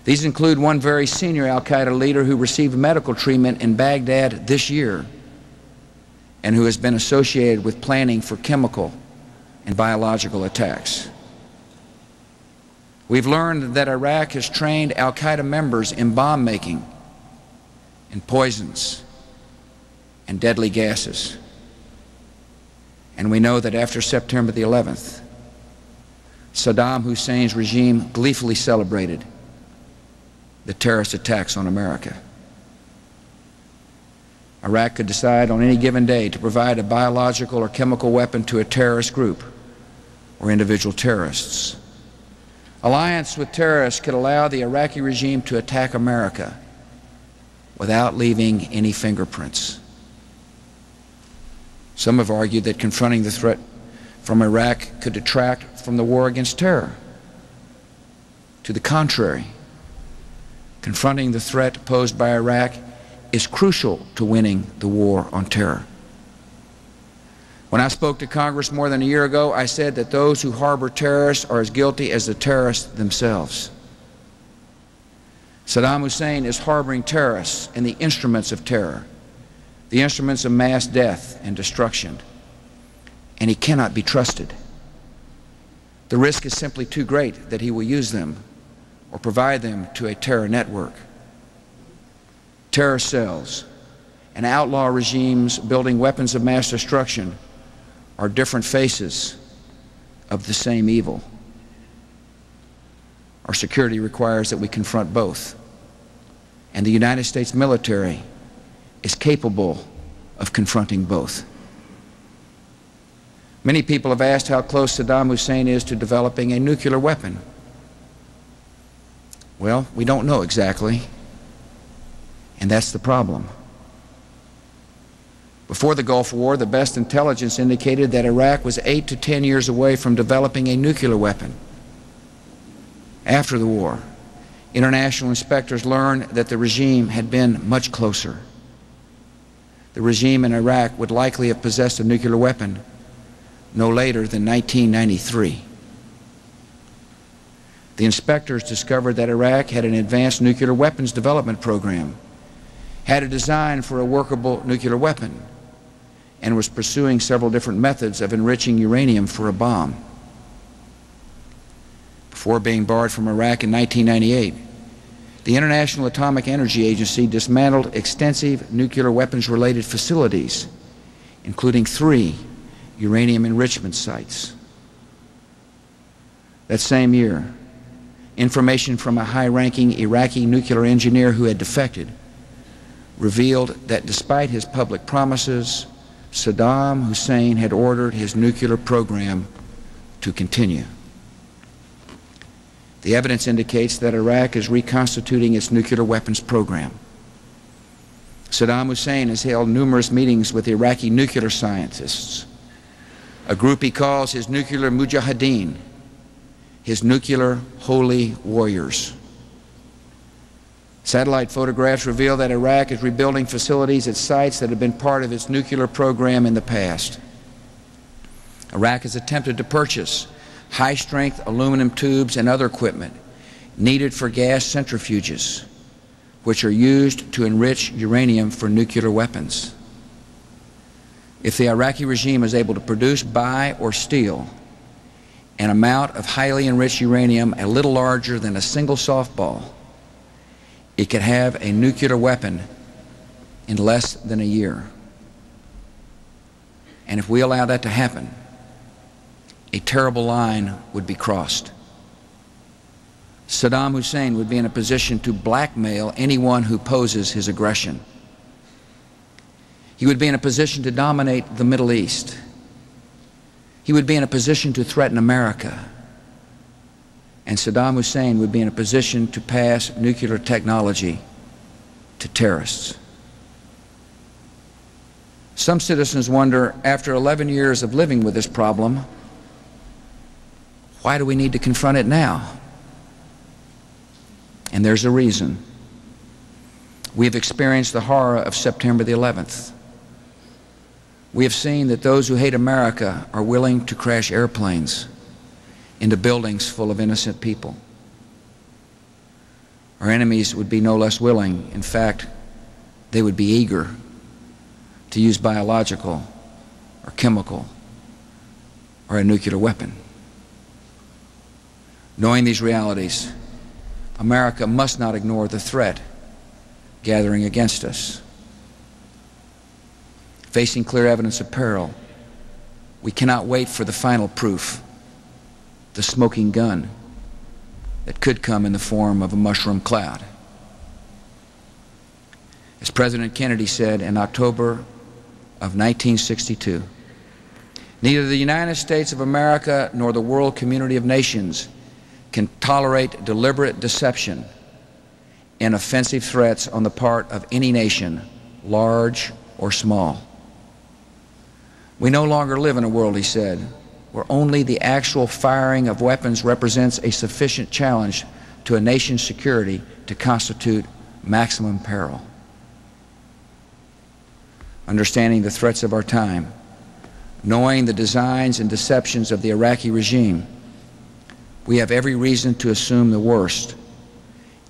These include one very senior al-Qaeda leader who received medical treatment in Baghdad this year and who has been associated with planning for chemical and biological attacks. We've learned that Iraq has trained al-Qaeda members in bomb making, in poisons, and deadly gases. And we know that after September the 11th, Saddam Hussein's regime gleefully celebrated the terrorist attacks on America. Iraq could decide on any given day to provide a biological or chemical weapon to a terrorist group or individual terrorists. Alliance with terrorists could allow the Iraqi regime to attack America without leaving any fingerprints. Some have argued that confronting the threat from Iraq could detract from the war against terror. To the contrary, confronting the threat posed by Iraq is crucial to winning the war on terror. When I spoke to Congress more than a year ago, I said that those who harbor terrorists are as guilty as the terrorists themselves. Saddam Hussein is harboring terrorists and the instruments of terror, the instruments of mass death and destruction, and he cannot be trusted. The risk is simply too great that he will use them or provide them to a terror network. Terror cells and outlaw regimes building weapons of mass destruction are different faces of the same evil. Our security requires that we confront both, and the United States military is capable of confronting both. Many people have asked how close Saddam Hussein is to developing a nuclear weapon. Well, we don't know exactly, and that's the problem. Before the Gulf War, the best intelligence indicated that Iraq was 8 to 10 years away from developing a nuclear weapon. After the war, international inspectors learned that the regime had been much closer. The regime in Iraq would likely have possessed a nuclear weapon no later than 1993. The inspectors discovered that Iraq had an advanced nuclear weapons development program, had a design for a workable nuclear weapon, and was pursuing several different methods of enriching uranium for a bomb. Before being barred from Iraq in 1998, the International Atomic Energy Agency dismantled extensive nuclear weapons-related facilities, including 3 uranium enrichment sites. That same year, information from a high-ranking Iraqi nuclear engineer who had defected revealed that despite his public promises, Saddam Hussein had ordered his nuclear program to continue. The evidence indicates that Iraq is reconstituting its nuclear weapons program. Saddam Hussein has held numerous meetings with Iraqi nuclear scientists, a group he calls his nuclear mujahideen, his nuclear holy warriors. Satellite photographs reveal that Iraq is rebuilding facilities at sites that have been part of its nuclear program in the past. Iraq has attempted to purchase high-strength aluminum tubes and other equipment needed for gas centrifuges, which are used to enrich uranium for nuclear weapons. If the Iraqi regime is able to produce, buy, or steal an amount of highly enriched uranium a little larger than a single softball, it could have a nuclear weapon in less than a year. And if we allow that to happen, a terrible line would be crossed. Saddam Hussein would be in a position to blackmail anyone who opposes his aggression. He would be in a position to dominate the Middle East. He would be in a position to threaten America. And Saddam Hussein would be in a position to pass nuclear technology to terrorists. Some citizens wonder, after 11 years of living with this problem, why do we need to confront it now? And there's a reason. We have experienced the horror of September the 11th. We have seen that those who hate America are willing to crash airplanes into buildings full of innocent people. our enemies would be no less willing. In fact, they would be eager to use biological or chemical or a nuclear weapon. Knowing these realities, America must not ignore the threat gathering against us. Facing clear evidence of peril, we cannot wait for the final proof, the smoking gun that could come in the form of a mushroom cloud. As President Kennedy said in October of 1962, neither the United States of America nor the world community of nations can tolerate deliberate deception and offensive threats on the part of any nation, large or small. We no longer live in a world, he said, where only the actual firing of weapons represents a sufficient challenge to a nation's security to constitute maximum peril. Understanding the threats of our time, knowing the designs and deceptions of the Iraqi regime, we have every reason to assume the worst,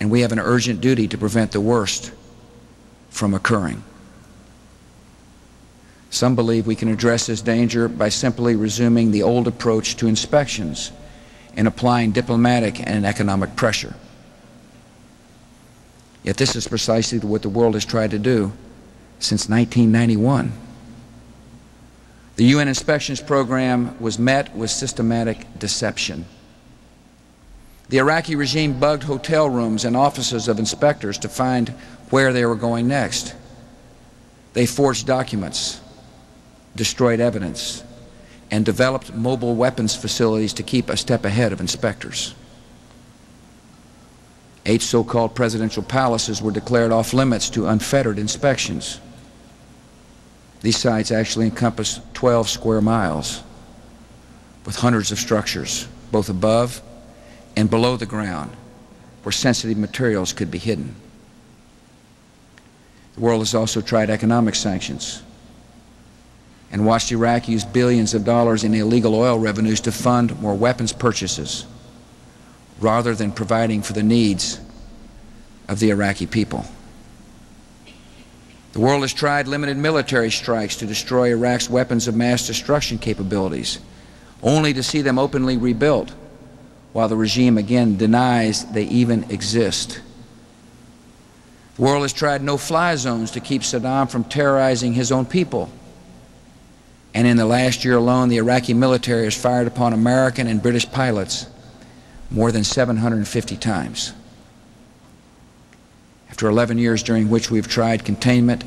and we have an urgent duty to prevent the worst from occurring. Some believe we can address this danger by simply resuming the old approach to inspections and applying diplomatic and economic pressure. Yet this is precisely what the world has tried to do since 1991. The UN inspections program was met with systematic deception. The Iraqi regime bugged hotel rooms and offices of inspectors to find where they were going next. They forged documents, destroyed evidence, and developed mobile weapons facilities to keep a step ahead of inspectors. 8 so-called presidential palaces were declared off limits to unfettered inspections. These sites actually encompass 12 square miles with hundreds of structures, both above and below the ground, where sensitive materials could be hidden. The world has also tried economic sanctions and watched Iraq use billions of dollars in illegal oil revenues to fund more weapons purchases rather than providing for the needs of the Iraqi people. The world has tried limited military strikes to destroy Iraq's weapons of mass destruction capabilities, only to see them openly rebuilt, while the regime again denies they even exist. The world has tried no-fly zones to keep Saddam from terrorizing his own people. And in the last year alone, the Iraqi military has fired upon American and British pilots more than 750 times. After 11 years during which we have tried containment,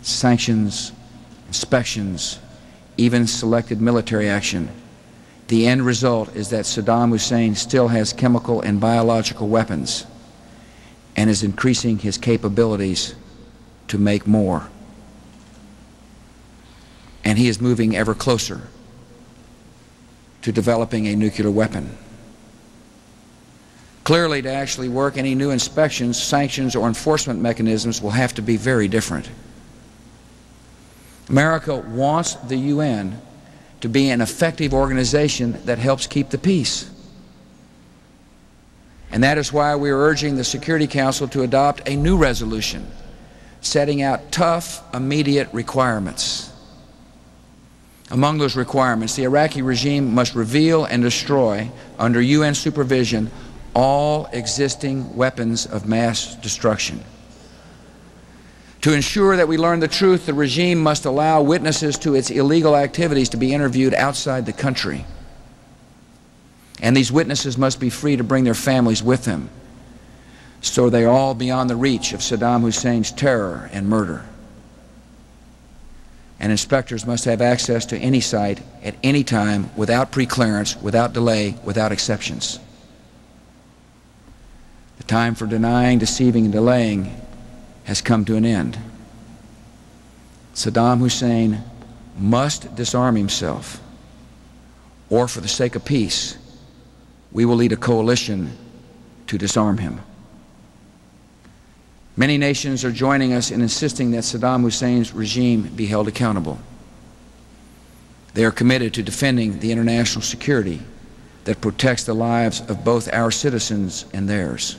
sanctions, inspections, even selected military action, the end result is that Saddam Hussein still has chemical and biological weapons and is increasing his capabilities to make more. And he is moving ever closer to developing a nuclear weapon. Clearly, to actually work, any new inspections, sanctions, or enforcement mechanisms will have to be very different. America wants the UN to be an effective organization that helps keep the peace. And that is why we are urging the Security Council to adopt a new resolution setting out tough, immediate requirements. Among those requirements, the Iraqi regime must reveal and destroy, under UN supervision, all existing weapons of mass destruction. To ensure that we learn the truth, the regime must allow witnesses to its illegal activities to be interviewed outside the country. And these witnesses must be free to bring their families with them, so they are all beyond the reach of Saddam Hussein's terror and murder. And inspectors must have access to any site at any time without preclearance, without delay, without exceptions. The time for denying, deceiving, and delaying has come to an end. Saddam Hussein must disarm himself, or for the sake of peace, we will lead a coalition to disarm him. Many nations are joining us in insisting that Saddam Hussein's regime be held accountable. They are committed to defending the international security that protects the lives of both our citizens and theirs.